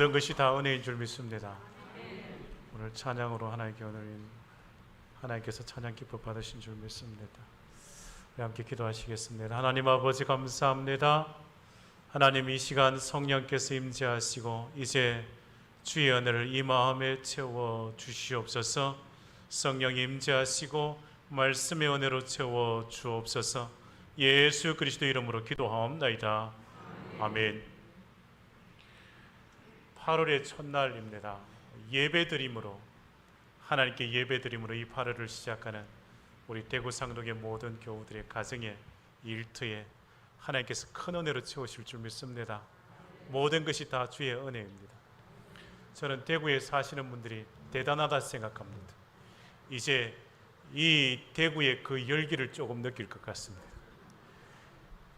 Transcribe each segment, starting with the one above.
모든 것이 다 은혜인 줄 믿습니다. 오늘 찬양으로 하나님께서 찬양 기뻐 받으신 줄 믿습니다. 우리 함께 기도하시겠습니다. 하나님 아버지 감사합니다. 하나님, 이 시간 성령께서 임재하시고 이제 주의 은혜를 이 마음에 채워 주시옵소서. 성령 임재하시고 말씀의 은혜로 채워 주옵소서. 예수 그리스도 이름으로 기도하옵나이다. 아멘. 8월의 첫날입니다. 예배드림으로, 하나님께 예배드림으로 이 8월을 시작하는 우리 대구 상동의 모든 교우들의 가정에, 일터에 하나님께서 큰 은혜로 채우실 줄 믿습니다. 모든 것이 다 주의 은혜입니다. 저는 대구에 사시는 분들이 대단하다 생각합니다. 이제 이 대구의 그 열기를 조금 느낄 것 같습니다.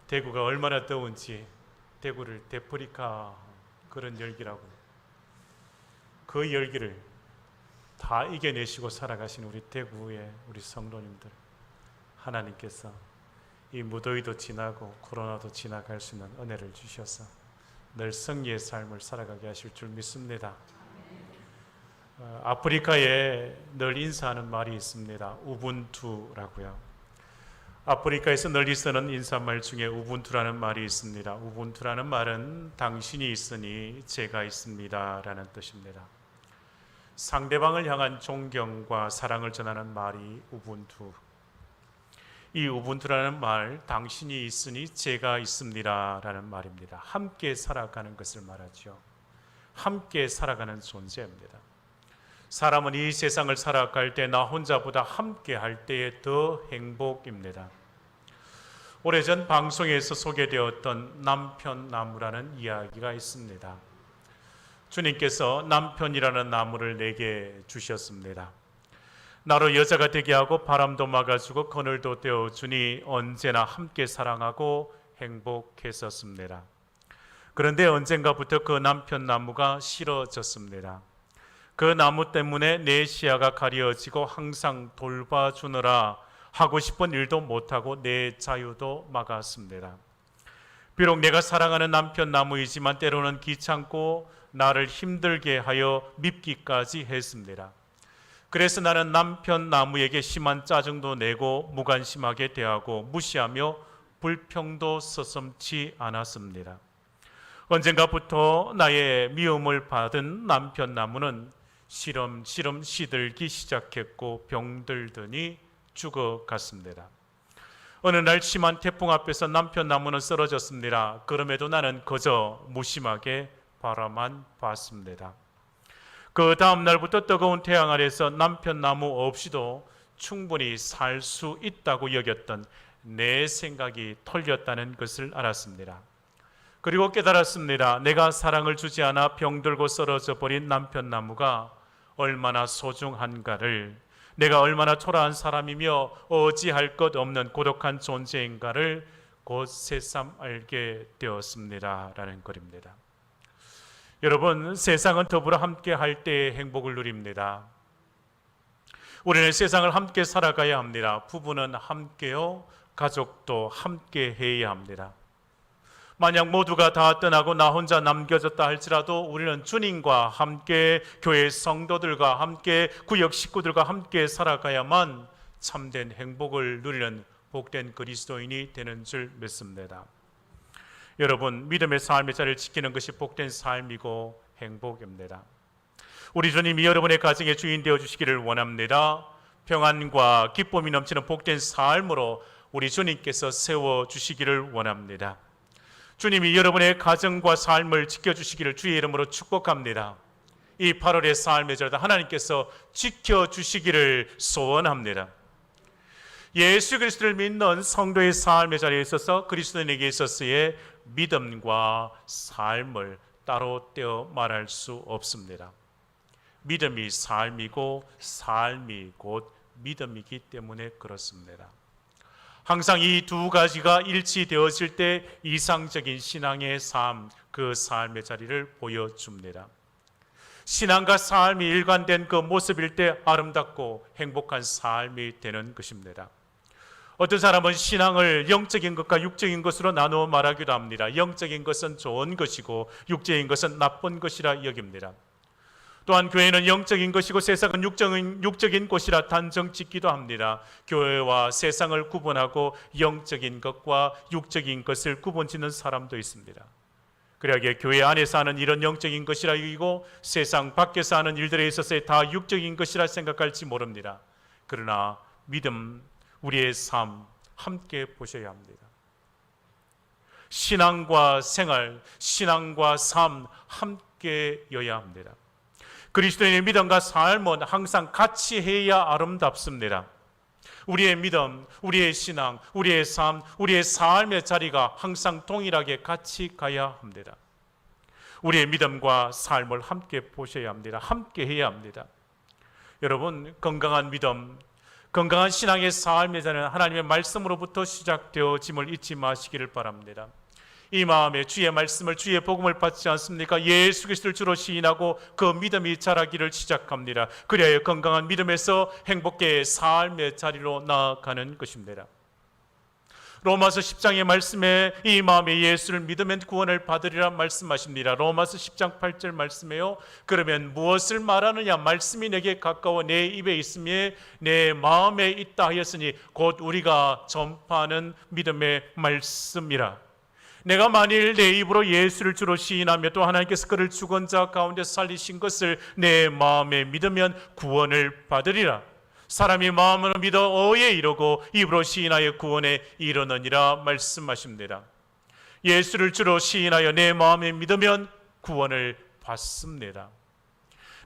대구가 얼마나 더운지, 대구를 데프리카 그런 열기라고, 그 열기를 다 이겨내시고 살아가신 우리 대구의 우리 성도님들, 하나님께서 이 무더위도 지나고 코로나도 지나갈 수 있는 은혜를 주셔서 늘 승리의 삶을 살아가게 하실 줄 믿습니다. 아프리카에 늘 인사하는 말이 있습니다. 우분투라고요. 아프리카에서 널리 쓰는 인사말 중에 우분투라는 말이 있습니다. 우분투라는 말은 당신이 있으니 제가 있습니다 라는 뜻입니다. 상대방을 향한 존경과 사랑을 전하는 말이 우분투. 이 우분투라는 말, 당신이 있으니 제가 있습니다 라는 말입니다. 함께 살아가는 것을 말하죠. 함께 살아가는 존재입니다. 사람은 이 세상을 살아갈 때 나 혼자보다 함께 할 때에 더 행복입니다. 오래전 방송에서 소개되었던 남편나무라는 이야기가 있습니다. 주님께서 남편이라는 나무를 내게 주셨습니다. 나로 여자가 되게 하고 바람도 막아주고 그늘도 떼어주니 언제나 함께 사랑하고 행복했었습니다. 그런데 언젠가부터 그 남편나무가 싫어졌습니다. 그 나무 때문에 내 시야가 가려지고 항상 돌봐주느라 하고 싶은 일도 못하고 내 자유도 막았습니다. 비록 내가 사랑하는 남편나무이지만 때로는 귀찮고 나를 힘들게 하여 밉기까지 했습니다. 그래서 나는 남편나무에게 심한 짜증도 내고 무관심하게 대하고 무시하며 불평도 서슴지 않았습니다. 언젠가부터 나의 미움을 받은 남편나무는 시름시름 시들기 시작했고 병들더니 죽어갔습니다. 어느 날 심한 태풍 앞에서 남편나무는 쓰러졌습니다. 그럼에도 나는 그저 무심하게 바라만 봤습니다. 그 다음 날부터 뜨거운 태양 아래서 남편나무 없이도 충분히 살 수 있다고 여겼던 내 생각이 틀렸다는 것을 알았습니다. 그리고 깨달았습니다. 내가 사랑을 주지 않아 병들고 쓰러져 버린 남편나무가 얼마나 소중한가를, 내가 얼마나 초라한 사람이며 어찌할 것 없는 고독한 존재인가를 곧 새삼 알게 되었습니다 라는 글입니다. 여러분, 세상은 더불어 함께 할 때의 행복을 누립니다. 우리는 세상을 함께 살아가야 합니다. 부부는 함께요, 가족도 함께 해야 합니다. 만약 모두가 다 떠나고 나 혼자 남겨졌다 할지라도 우리는 주님과 함께, 교회 성도들과 함께, 구역 식구들과 함께 살아가야만 참된 행복을 누리는 복된 그리스도인이 되는 줄 믿습니다. 여러분, 믿음의 삶의 자리를 지키는 것이 복된 삶이고 행복입니다. 우리 주님이 여러분의 가정의 주인 되어주시기를 원합니다. 평안과 기쁨이 넘치는 복된 삶으로 우리 주님께서 세워주시기를 원합니다. 주님이 여러분의 가정과 삶을 지켜주시기를 주의 이름으로 축복합니다. 이 8월의 삶의 절다 하나님께서 지켜주시기를 소원합니다. 예수 그리스도를 믿는 성도의 삶의 자리에 있어서 그리스도인에게 있어서의 믿음과 삶을 따로 떼어 말할 수 없습니다. 믿음이 삶이고 삶이 곧 믿음이기 때문에 그렇습니다. 항상 이 두 가지가 일치되었을 때 이상적인 신앙의 삶, 그 삶의 자리를 보여줍니다. 신앙과 삶이 일관된 그 모습일 때 아름답고 행복한 삶이 되는 것입니다. 어떤 사람은 신앙을 영적인 것과 육적인 것으로 나누어 말하기도 합니다. 영적인 것은 좋은 것이고 육적인 것은 나쁜 것이라 여깁니다. 또한 교회는 영적인 것이고 세상은 육적인 곳이라 단정 짓기도 합니다. 교회와 세상을 구분하고 영적인 것과 육적인 것을 구분짓는 사람도 있습니다. 그러기에 교회 안에서 하는 일은 영적인 것이라 여기고 세상 밖에서 하는 일들에 있어서 다 육적인 것이라 생각할지 모릅니다. 그러나 믿음, 우리의 삶 함께 보셔야 합니다. 신앙과 생활, 신앙과 삶 함께여야 합니다. 그리스도인의 믿음과 삶은 항상 같이 해야 아름답습니다. 우리의 믿음, 우리의 신앙, 우리의 삶, 우리의 삶의 자리가 항상 동일하게 같이 가야 합니다. 우리의 믿음과 삶을 함께 보셔야 합니다. 함께 해야 합니다. 여러분, 건강한 믿음, 건강한 신앙의 삶의 자리는 하나님의 말씀으로부터 시작되어짐을 잊지 마시기를 바랍니다. 이 마음에 주의 말씀을, 주의 복음을 받지 않습니까? 예수 그리스도를 주로 시인하고 그 믿음이 자라기를 시작합니다. 그래야 건강한 믿음에서 행복의 삶의 자리로 나아가는 것입니다. 로마서 10장의 말씀에 이 마음에 예수를 믿으면 구원을 받으리라 말씀하십니다. 로마서 10장 8절 말씀에요. 그러면 무엇을 말하느냐? 말씀이 내게 가까워 내 입에 있으며 내 마음에 있다 하였으니 곧 우리가 전파하는 믿음의 말씀이라. 내가 만일 내 입으로 예수를 주로 시인하며 또 하나님께서 그를 죽은 자 가운데 살리신 것을 내 마음에 믿으면 구원을 받으리라. 사람이 마음으로 믿어 어에 이르고 입으로 시인하여 구원에 이르느니라 말씀하십니다. 예수를 주로 시인하여 내 마음에 믿으면 구원을 받습니다.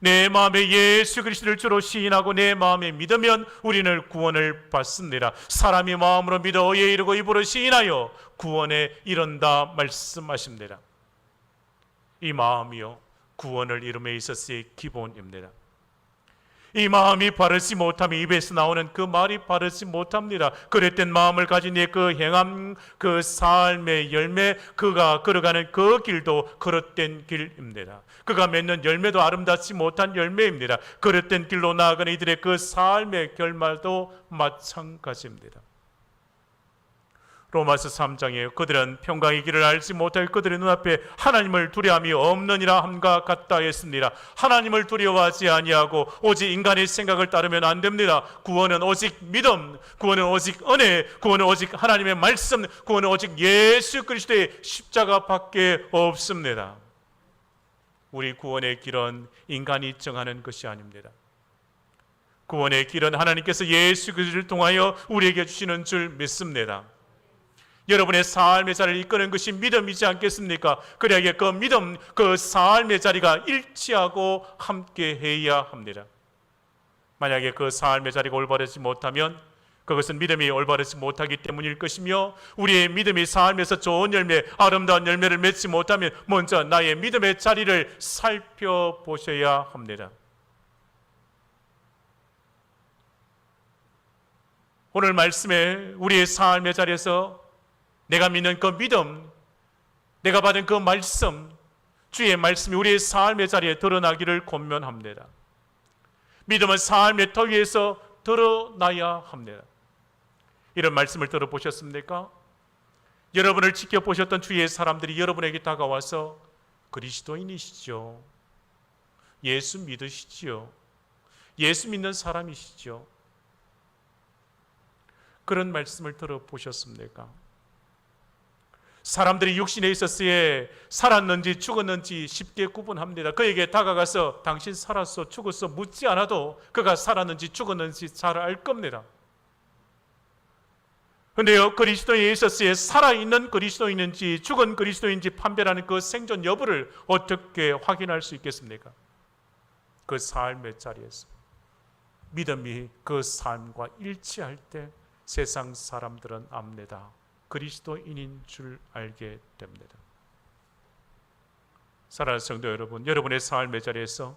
내 마음에 예수 그리스도를 주로 시인하고 내 마음에 믿으면 우리는 구원을 받습니다. 사람이 마음으로 믿어 어에 이르고 입으로 시인하여 구원에 이른다 말씀하십니다. 이 마음이요 구원을 이름에 있어서의 기본입니다. 이 마음이 바르지 못하면 입에서 나오는 그 말이 바르지 못합니다. 그릇된 마음을 가진 그 행함, 그 삶의 열매, 그가 걸어가는 그 길도 그릇된 길입니다. 그가 맺는 열매도 아름답지 못한 열매입니다. 그릇된 길로 나아가는 이들의 그 삶의 결말도 마찬가지입니다. 로마서 3장에 그들은 평강의 길을 알지 못하여 그들의 눈앞에 하나님을 두려움이 없느니라 함과 같다 했습니다. 하나님을 두려워하지 아니하고 오직 인간의 생각을 따르면 안 됩니다. 구원은 오직 믿음, 구원은 오직 은혜, 구원은 오직 하나님의 말씀, 구원은 오직 예수 그리스도의 십자가밖에 없습니다. 우리 구원의 길은 인간이 정하는 것이 아닙니다. 구원의 길은 하나님께서 예수 그리스도를 통하여 우리에게 주시는 줄 믿습니다. 여러분의 삶의 자리를 이끄는 것이 믿음이지 않겠습니까? 그래야 그 믿음, 그 삶의 자리가 일치하고 함께 해야 합니다. 만약에 그 삶의 자리가 올바르지 못하면 그것은 믿음이 올바르지 못하기 때문일 것이며 우리의 믿음이 삶에서 좋은 열매, 아름다운 열매를 맺지 못하면 먼저 나의 믿음의 자리를 살펴보셔야 합니다. 오늘 말씀에 우리의 삶의 자리에서 내가 믿는 그 믿음, 내가 받은 그 말씀, 주의 말씀이 우리의 삶의 자리에 드러나기를 권면합니다. 믿음은 삶의 터 위에서 드러나야 합니다. 이런 말씀을 들어보셨습니까? 여러분을 지켜보셨던 주의 사람들이 여러분에게 다가와서 그리스도인이시죠? 예수 믿으시죠? 예수 믿는 사람이시죠? 그런 말씀을 들어보셨습니까? 사람들이 육신에 있었을 때 살았는지 죽었는지 쉽게 구분합니다. 그에게 다가가서 당신 살았어 죽었어 묻지 않아도 그가 살았는지 죽었는지 잘 알 겁니다. 그런데요, 그리스도에 있었을 때 살아있는 그리스도인인지 죽은 그리스도인지 판별하는 그 생존 여부를 어떻게 확인할 수 있겠습니까? 그 삶의 자리에서 믿음이 그 삶과 일치할 때 세상 사람들은 압니다. 그리스도인인 줄 알게 됩니다. 사랑하는 성도 여러분, 여러분의 삶의 자리에서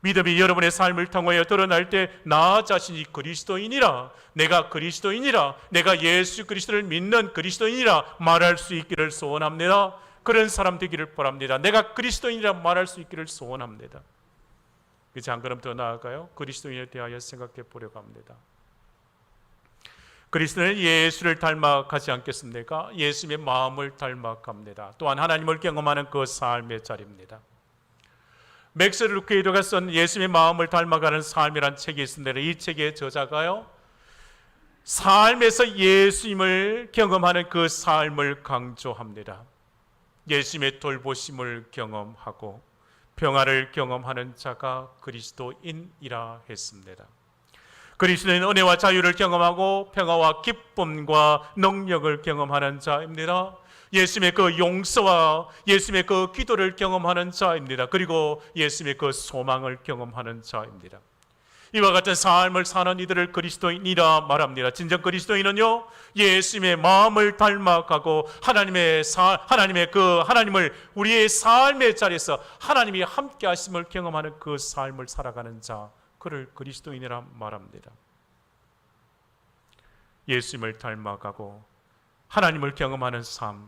믿음이 여러분의 삶을 통하여 드러날 때 나 자신이 그리스도인이라, 내가 그리스도인이라, 내가 예수 그리스도를 믿는 그리스도인이라 말할 수 있기를 소원합니다. 그런 사람 되기를 바랍니다. 내가 그리스도인이라 말할 수 있기를 소원합니다. 이제 한 걸음 더 나아가요. 그리스도인에 대하여 생각해 보려고 합니다. 그리스도는 예수를 닮아가지 않겠습니까? 예수님의 마음을 닮아갑니다. 또한 하나님을 경험하는 그 삶의 자리입니다. 맥스 루케이도가 쓴 예수님의 마음을 닮아가는 삶이란 책이 있습니다. 이 책의 저자가요, 삶에서 예수님을 경험하는 그 삶을 강조합니다. 예수님의 돌보심을 경험하고 평화를 경험하는 자가 그리스도인이라 했습니다. 그리스도인 은혜와 자유를 경험하고 평화와 기쁨과 능력을 경험하는 자입니다. 예수님의 그 용서와 예수님의 그 기도를 경험하는 자입니다. 그리고 예수님의 그 소망을 경험하는 자입니다. 이와 같은 삶을 사는 이들을 그리스도인이라 말합니다. 진정 그리스도인은요, 예수님의 마음을 닮아가고 하나님을 우리의 삶의 자리에서 하나님이 함께 하심을 경험하는 그 삶을 살아가는 자, 그를 그리스도인이라 말합니다. 예수님을 닮아가고 하나님을 경험하는 삶,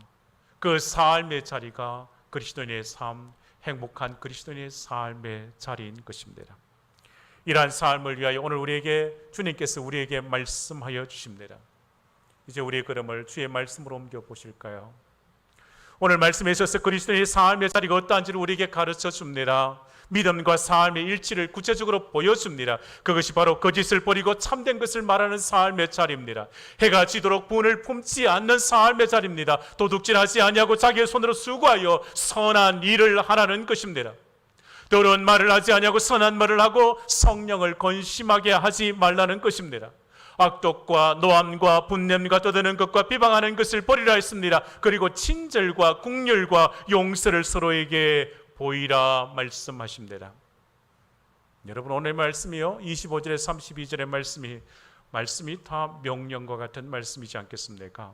그 삶의 자리가 그리스도인의 삶, 행복한 그리스도인의 삶의 자리인 것입니다. 이러한 삶을 위하여 오늘 주님께서 우리에게 말씀하여 주십니다. 이제 우리의 걸음을 주의 말씀으로 옮겨 보실까요? 오늘 말씀에 있어서 그리스도인의 삶의 자리가 어떠한지를 우리에게 가르쳐 줍니다. 믿음과 삶의 일치를 구체적으로 보여줍니다. 그것이 바로 거짓을 버리고 참된 것을 말하는 삶의 자리입니다. 해가 지도록 분을 품지 않는 삶의 자리입니다. 도둑질하지 아니하고 자기의 손으로 수고하여 선한 일을 하라는 것입니다. 더러운 말을 하지 아니하고 선한 말을 하고 성령을 건심하게 하지 말라는 것입니다. 악독과 노함과 분냄과 떠드는 것과 비방하는 것을 버리라 했습니다. 그리고 친절과 국률과 용서를 서로에게 보이라 말씀하십니다. 여러분, 오늘 말씀이요, 25절에 32절의 말씀이 다 명령과 같은 말씀이지 않겠습니까?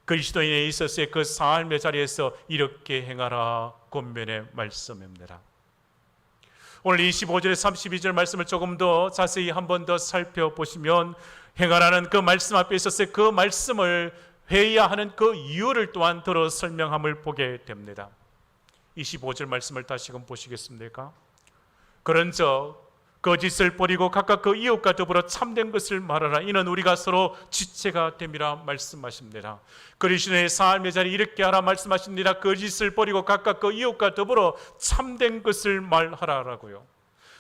그리스도인에 있어서의 그 삶의 자리에서 이렇게 행하라 권면의 말씀입니다. 오늘 25절에 32절 말씀을 조금 더 자세히 한 번 더 살펴보시면 행하라는 그 말씀 앞에 있어서 그 말씀을 회의하는 그 이유를 또한 들어 설명함을 보게 됩니다. 25절 말씀을 다시금 보시겠습니까? 그런즉 거짓을 버리고 각각 그 이웃과 더불어 참된 것을 말하라. 이는 우리가 서로 지체가 됨이라 말씀하십니다. 그리스도의 삶의 자리 이렇게 하라 말씀하십니다. 거짓을 버리고 각각 그 이웃과 더불어 참된 것을 말하라라고요.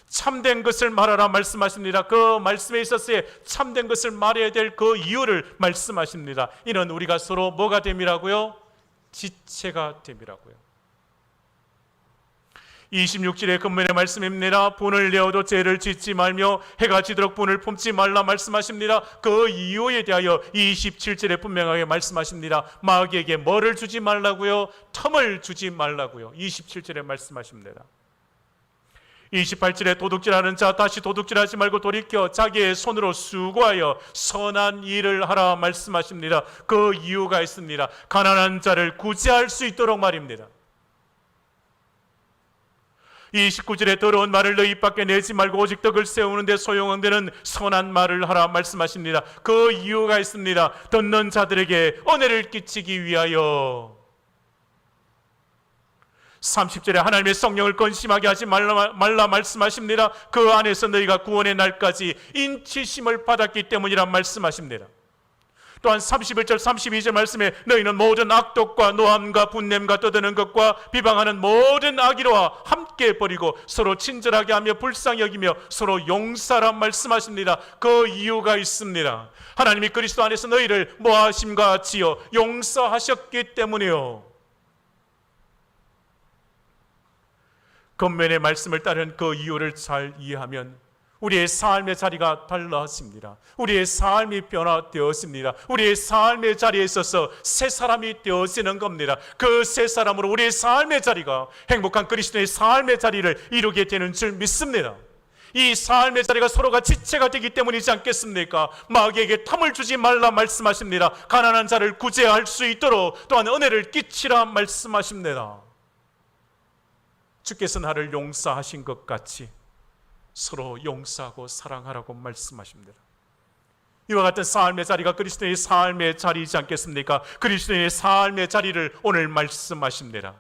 참된 것을 말하라 말씀하십니다. 그 말씀에 있어서의 참된 것을 말해야 될 그 이유를 말씀하십니다. 이는 우리가 서로 뭐가 됨이라고요? 지체가 됨이라고요. 26절의 근면의 말씀입니다. 분을 내어도 죄를 짓지 말며 해가 지도록 분을 품지 말라 말씀하십니다. 그 이유에 대하여 27절에 분명하게 말씀하십니다. 마귀에게 뭐를 주지 말라고요? 틈을 주지 말라고요. 27절에 말씀하십니다. 28절에 도둑질하는 자 다시 도둑질하지 말고 돌이켜 자기의 손으로 수고하여 선한 일을 하라 말씀하십니다. 그 이유가 있습니다. 가난한 자를 구제할 수 있도록 말입니다. 29절에 더러운 말을 너희 입 밖에 내지 말고 오직 덕을 세우는 데 소용되는 선한 말을 하라 말씀하십니다. 그 이유가 있습니다. 듣는 자들에게 은혜를 끼치기 위하여. 30절에 하나님의 성령을 건심하게 하지 말라 말씀하십니다. 그 안에서 너희가 구원의 날까지 인치심을 받았기 때문이라 말씀하십니다. 또한 31절 32절 말씀에 너희는 모든 악독과 노함과 분냄과 떠드는 것과 비방하는 모든 악의와 함께 버리고 서로 친절하게 하며 불쌍히 여기며 서로 용서하라 말씀하십니다. 그 이유가 있습니다. 하나님이 그리스도 안에서 너희를 모하심과 같이요 용서하셨기 때문이요. 겉면의 말씀을 따른 그 이유를 잘 이해하면 우리의 삶의 자리가 달라집니다. 우리의 삶이 변화되었습니다. 우리의 삶의 자리에 있어서 새 사람이 되어지는 겁니다. 그 새 사람으로 우리의 삶의 자리가 행복한 그리스도의 삶의 자리를 이루게 되는 줄 믿습니다. 이 삶의 자리가 서로가 지체가 되기 때문이지 않겠습니까? 마귀에게 탐을 주지 말라 말씀하십니다. 가난한 자를 구제할 수 있도록 또한 은혜를 끼치라 말씀하십니다. 주께서 나를 용서하신 것 같이 서로 용서하고 사랑하라고 말씀하십니다. 이와 같은 삶의 자리가 그리스도의 삶의 자리이지 않겠습니까? 그리스도의 삶의 자리를 오늘 말씀하십니다.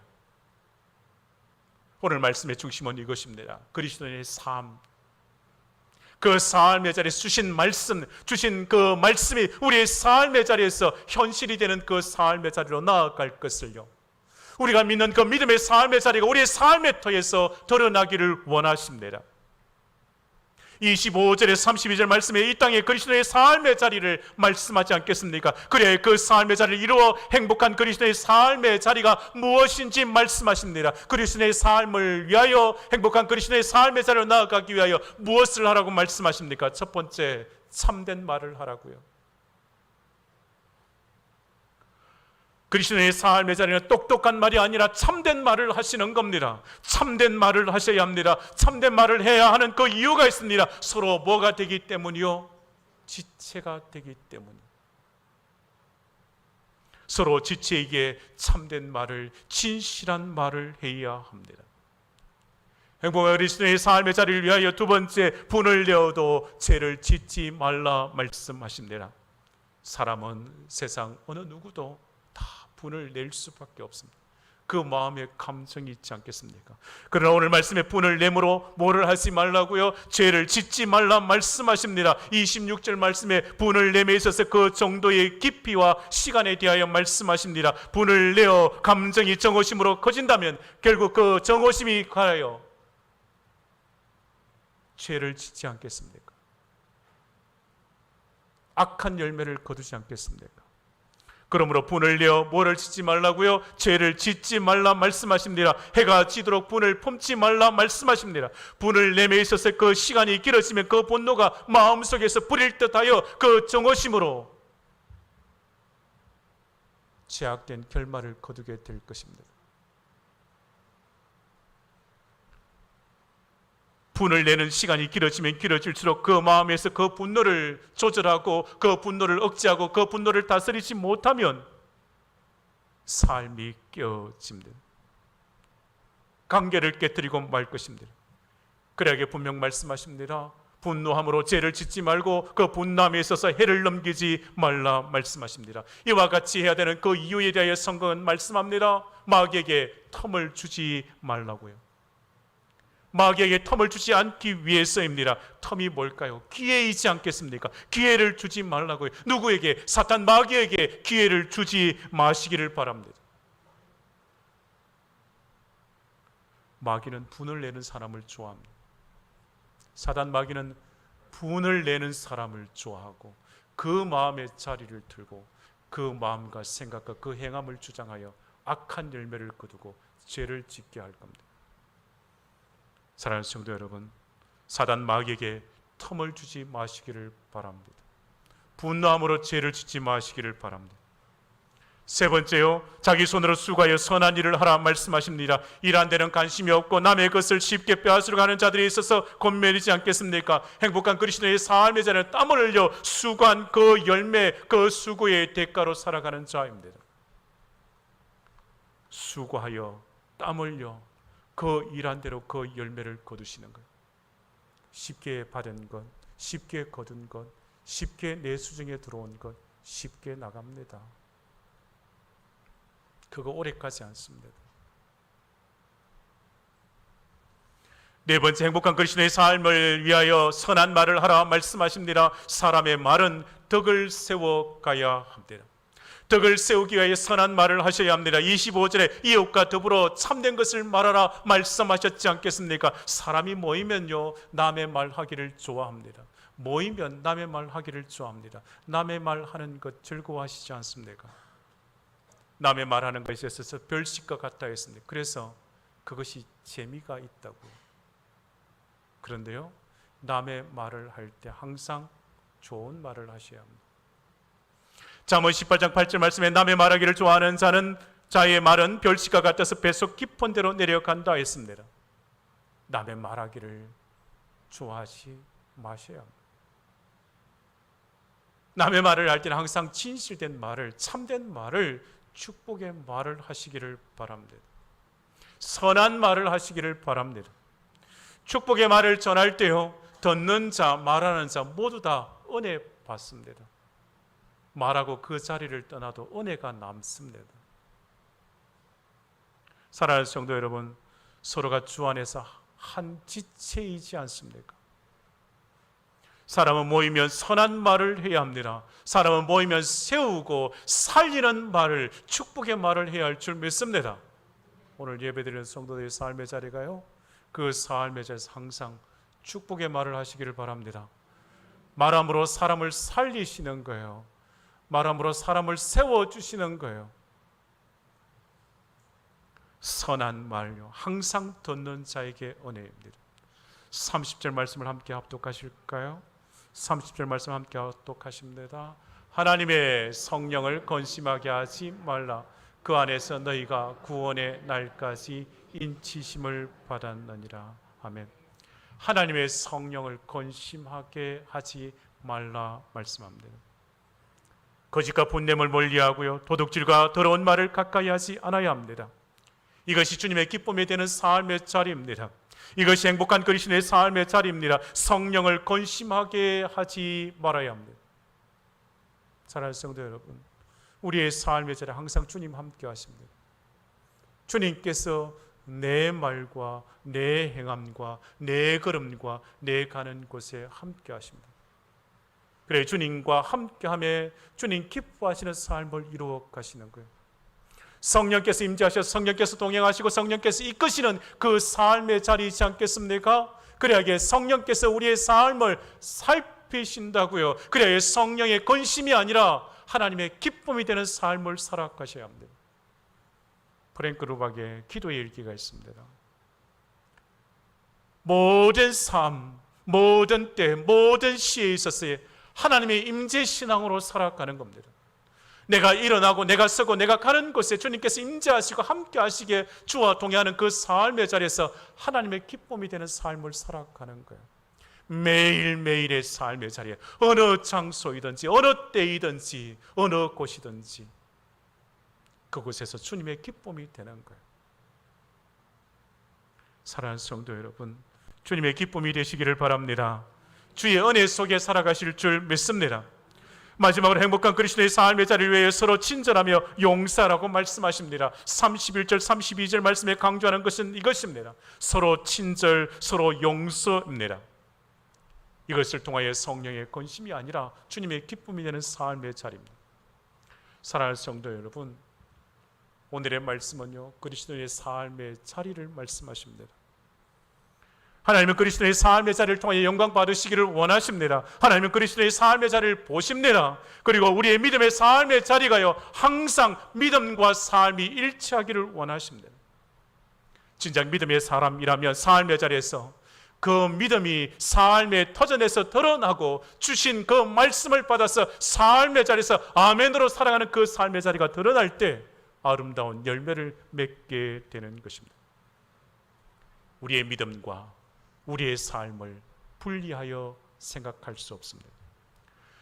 오늘 말씀의 중심은 이것입니다. 그리스도의 삶, 그 삶의 자리에 주신 말씀, 주신 그 말씀이 우리의 삶의 자리에서 현실이 되는 그 삶의 자리로 나아갈 것을요, 우리가 믿는 그 믿음의 삶의 자리가 우리의 삶의 터에서 드러나기를 원하십니다. 25절에 32절 말씀에 이 땅에 그리스도의 삶의 자리를 말씀하지 않겠습니까? 그래, 그 삶의 자리를 이루어 행복한 그리스도의 삶의 자리가 무엇인지 말씀하십니다. 그리스도의 삶을 위하여, 행복한 그리스도의 삶의 자리로 나아가기 위하여 무엇을 하라고 말씀하십니까? 첫 번째, 참된 말을 하라고요. 그리스도의 삶의 자리는 똑똑한 말이 아니라 참된 말을 하시는 겁니다. 참된 말을 하셔야 합니다. 참된 말을 해야 하는 그 이유가 있습니다. 서로 뭐가 되기 때문이요? 지체가 되기 때문이요. 서로 지체에게 참된 말을, 진실한 말을 해야 합니다. 행복한 그리스도의 삶의 자리를 위하여 두 번째, 분을 내어도 죄를 짓지 말라 말씀하십니다. 사람은 세상 어느 누구도 분을 낼 수밖에 없습니다. 그 마음에 감정이 있지 않겠습니까? 그러나 오늘 말씀에 분을 내므로 뭐를 하지 말라고요? 죄를 짓지 말라 말씀하십니다. 26절 말씀에 분을 내에 있어서 그 정도의 깊이와 시간에 대하여 말씀하십니다. 분을 내어 감정이 정오심으로 커진다면 결국 그 정오심이 가요, 죄를 짓지 않겠습니까? 악한 열매를 거두지 않겠습니까? 그러므로 분을 내어 뭐를 짓지 말라고요? 죄를 짓지 말라 말씀하십니다. 해가 지도록 분을 품지 말라 말씀하십니다. 분을 내에 있어서 그 시간이 길어지면 그 분노가 마음속에서 뿌릴 듯하여 그 정오심으로 죄악된 결말을 거두게 될 것입니다. 분을 내는 시간이 길어지면 길어질수록 그 마음에서 그 분노를 조절하고 그 분노를 억제하고 그 분노를 다스리지 못하면 삶이 깨어집니다. 관계를 깨뜨리고 말 것입니다. 그래야 분명 말씀하십니다. 분노함으로 죄를 짓지 말고 그 분노함에 있어서 해를 넘기지 말라 말씀하십니다. 이와 같이 해야 되는 그 이유에 대하여 성경은 말씀합니다. 마귀에게 텀을 주지 말라고요. 마귀에게 텀을 주지 않기 위해서입니다. 텀이 뭘까요? 기회이지 않겠습니까? 기회를 주지 말라고요. 누구에게? 사탄 마귀에게 기회를 주지 마시기를 바랍니다. 마귀는 분을 내는 사람을 좋아합니다. 사단 마귀는 분을 내는 사람을 좋아하고 그 마음의 자리를 들고 그 마음과 생각과 그 행함을 주장하여 악한 열매를 거두고 죄를 짓게 할 겁니다. 사랑하는 성도 여러분, 사단 마귀에게 텀을 주지 마시기를 바랍니다. 분노함으로 죄를 짓지 마시기를 바랍니다. 세 번째요, 자기 손으로 수고하여 선한 일을 하라 말씀하십니다. 일한 데는 관심이 없고 남의 것을 쉽게 빼앗으러 가는 자들이 있어서 권면이지 않겠습니까? 행복한 그리스도의 삶의 자는 땀을 흘려 수고한 그 열매, 그 수고의 대가로 살아가는 자입니다. 수고하여 땀 흘려 그 일한 대로 그 열매를 거두시는 것, 쉽게 받은 것, 쉽게 거둔 것, 쉽게 내 수중에 들어온 것, 쉽게 나갑니다. 그거 오래 가지 않습니다. 네 번째, 행복한 그리스도의 삶을 위하여 선한 말을 하라 말씀하십니다. 사람의 말은 덕을 세워가야 합니다. 덕을 세우기 위하여 선한 말을 하셔야 합니다. 25절에 이웃과 더불어 참된 것을 말하라 말씀하셨지 않겠습니까? 사람이 모이면요, 남의 말 하기를 좋아합니다. 모이면 남의 말 하기를 좋아합니다. 남의 말 하는 것 즐거워하시지 않습니까? 남의 말하는 것에 있어서 별식과 같다 했습니다. 그래서 그것이 재미가 있다고요. 그런데요, 남의 말을 할 때 항상 좋은 말을 하셔야 합니다. 잠언 18장 8절 말씀에 남의 말하기를 좋아하는 자는 자의 말은 별식과 같아서 뱃속 깊은 데로 내려간다 했습니다. 남의 말하기를 좋아하지 마셔야 합니다. 남의 말을 할 때는 항상 진실된 말을, 참된 말을, 축복의 말을 하시기를 바랍니다. 선한 말을 하시기를 바랍니다. 축복의 말을 전할 때요, 듣는 자, 말하는 자 모두 다 은혜 받습니다. 말하고 그 자리를 떠나도 은혜가 남습니다. 사랑하는 성도 여러분, 서로가 주 안에서 한 지체이지 않습니까? 사람은 모이면 선한 말을 해야 합니다. 사람은 모이면 세우고 살리는 말을, 축복의 말을 해야 할 줄 믿습니다. 오늘 예배드리는 성도들의 삶의 자리가요, 그 삶의 자리에서 항상 축복의 말을 하시기를 바랍니다. 말함으로 사람을 살리시는 거예요. 말함으로 사람을 세워주시는 거예요. 선한 말요, 항상 듣는 자에게 은혜입니다. 30절 말씀을 함께 합독하실까요? 30절 말씀 함께 합독하십니다. 하나님의 성령을 건심하게 하지 말라. 그 안에서 너희가 구원의 날까지 인치심을 받았느니라. 아멘. 하나님의 성령을 건심하게 하지 말라 말씀합니다. 거짓과 분냄을 멀리하고요, 도둑질과 더러운 말을 가까이 하지 않아야 합니다. 이것이 주님의 기쁨이 되는 삶의 자리입니다. 이것이 행복한 그리스도의 삶의 자리입니다. 성령을 건심하게 하지 말아야 합니다. 사랑하는 성도 여러분, 우리의 삶의 자리에 항상 주님 함께 하십니다. 주님께서 내 말과 내 행함과 내 걸음과 내 가는 곳에 함께 하십니다. 그래, 주님과 함께하며 주님 기뻐하시는 삶을 이루어 가시는 거예요. 성령께서 임재하셔서 성령께서 동행하시고 성령께서 이끄시는 그 삶의 자리이지 않겠습니까? 그래야 성령께서 우리의 삶을 살피신다고요. 그래야 성령의 건심이 아니라 하나님의 기쁨이 되는 삶을 살아가셔야 합니다. 프랭크 루박의 기도의 일기가 있습니다. 모든 삶, 모든 때, 모든 시에 있어서의 하나님의 임재 신앙으로 살아가는 겁니다. 내가 일어나고 내가 서고 내가 가는 곳에 주님께서 임재하시고 함께 하시기에 주와 동행하는 그 삶의 자리에서 하나님의 기쁨이 되는 삶을 살아가는 거예요. 매일매일의 삶의 자리에 어느 장소이든지 어느 때이든지 어느 곳이든지 그곳에서 주님의 기쁨이 되는 거예요. 사랑하는 성도 여러분, 주님의 기쁨이 되시기를 바랍니다. 주의 은혜 속에 살아가실 줄 믿습니다. 마지막으로 행복한 그리스도의 삶의 자리를 위해 서로 친절하며 용서라고 말씀하십니다. 31절 32절 말씀에 강조하는 것은 이것입니다. 서로 친절, 서로 용서입니다. 이것을 통하여 성령의 건심이 아니라 주님의 기쁨이 되는 삶의 자리입니다. 사랑하는 성도 여러분, 오늘의 말씀은요, 그리스도의 삶의 자리를 말씀하십니다. 하나님은 그리스도의 삶의 자리를 통해 영광 받으시기를 원하십니다. 하나님은 그리스도의 삶의 자리를 보십니다. 그리고 우리의 믿음의 삶의 자리가요, 항상 믿음과 삶이 일치하기를 원하십니다. 진작 믿음의 사람이라면 삶의 자리에서 그 믿음이 삶의 터전에서 드러나고 주신 그 말씀을 받아서 삶의 자리에서 아멘으로 살아가는 그 삶의 자리가 드러날 때 아름다운 열매를 맺게 되는 것입니다. 우리의 믿음과 우리의 삶을 분리하여 생각할 수 없습니다.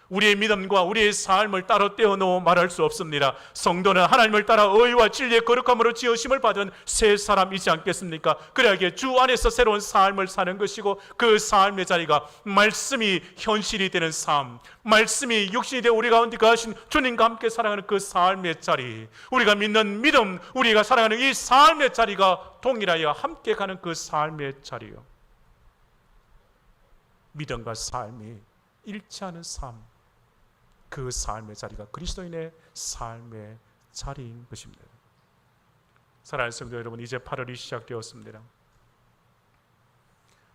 우리의 믿음과 우리의 삶을 따로 떼어놓어 말할 수 없습니다. 성도는 하나님을 따라 의와 진리의 거룩함으로 지으심을 받은 새 사람이지 않겠습니까? 그래야 주 안에서 새로운 삶을 사는 것이고 그 삶의 자리가 말씀이 현실이 되는 삶, 말씀이 육신이 되어 우리 가운데 거하신 주님과 함께 살아가는 그 삶의 자리, 우리가 믿는 믿음, 우리가 살아가는 이 삶의 자리가 동일하여 함께 가는 그 삶의 자리요, 믿음과 삶이 일치하는 삶, 그 삶의 자리가 그리스도인의 삶의 자리인 것입니다. 사랑하는 성도 여러분, 이제 8월이 시작되었습니다.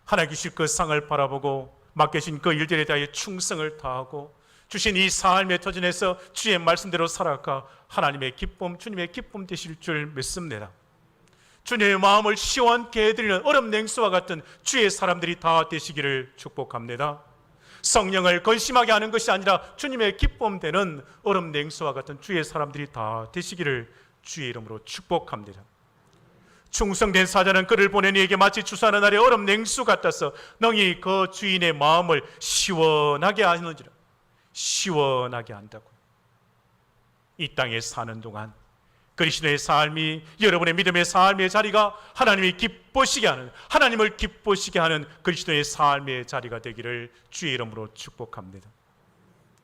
하나님 주신 그 상을 바라보고 맡기신 그 일들에 대하여 충성을 다하고 주신 이 삶의 터전에서 주의 말씀대로 살아가 하나님의 기쁨, 주님의 기쁨 되실 줄 믿습니다. 주님의 마음을 시원케 해드리는 얼음 냉수와 같은 주의 사람들이 다 되시기를 축복합니다. 성령을 건심하게 하는 것이 아니라 주님의 기쁨 되는 얼음 냉수와 같은 주의 사람들이 다 되시기를 주의 이름으로 축복합니다. 충성된 사자는 그를 보낸 이에게 마치 주사하는 날의 얼음 냉수 같아서 능히 그 주인의 마음을 시원하게 하느니라. 시원하게 한다고. 이 땅에 사는 동안 그리스도의 삶이, 여러분의 믿음의 삶의 자리가 하나님이 기쁘시게 하는, 하나님을 기쁘시게 하는 그리스도의 삶의 자리가 되기를 주의 이름으로 축복합니다.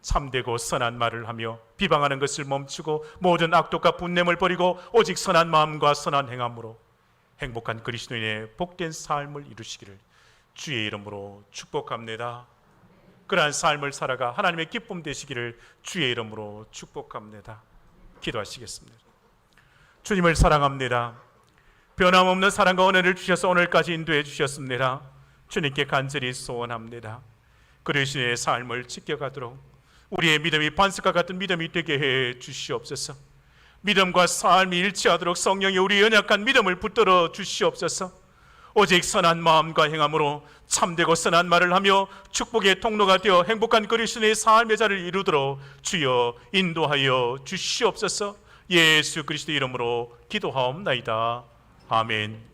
참되고 선한 말을 하며 비방하는 것을 멈추고 모든 악독과 분냄을 버리고 오직 선한 마음과 선한 행함으로 행복한 그리스도인의 복된 삶을 이루시기를 주의 이름으로 축복합니다. 그러한 삶을 살아가 하나님의 기쁨 되시기를 주의 이름으로 축복합니다. 기도하시겠습니다. 주님을 사랑합니다. 변함없는 사랑과 은혜를 주셔서 오늘까지 인도해 주셨습니다. 주님께 간절히 소원합니다. 그리스도의 삶을 지켜가도록 우리의 믿음이 반석과 같은 믿음이 되게 해 주시옵소서. 믿음과 삶이 일치하도록 성령이 우리 연약한 믿음을 붙들어 주시옵소서. 오직 선한 마음과 행함으로 참되고 선한 말을 하며 축복의 통로가 되어 행복한 그리스도의 삶의 자를 이루도록 주여 인도하여 주시옵소서. 예수 그리스도 이름으로 기도하옵나이다. 아멘.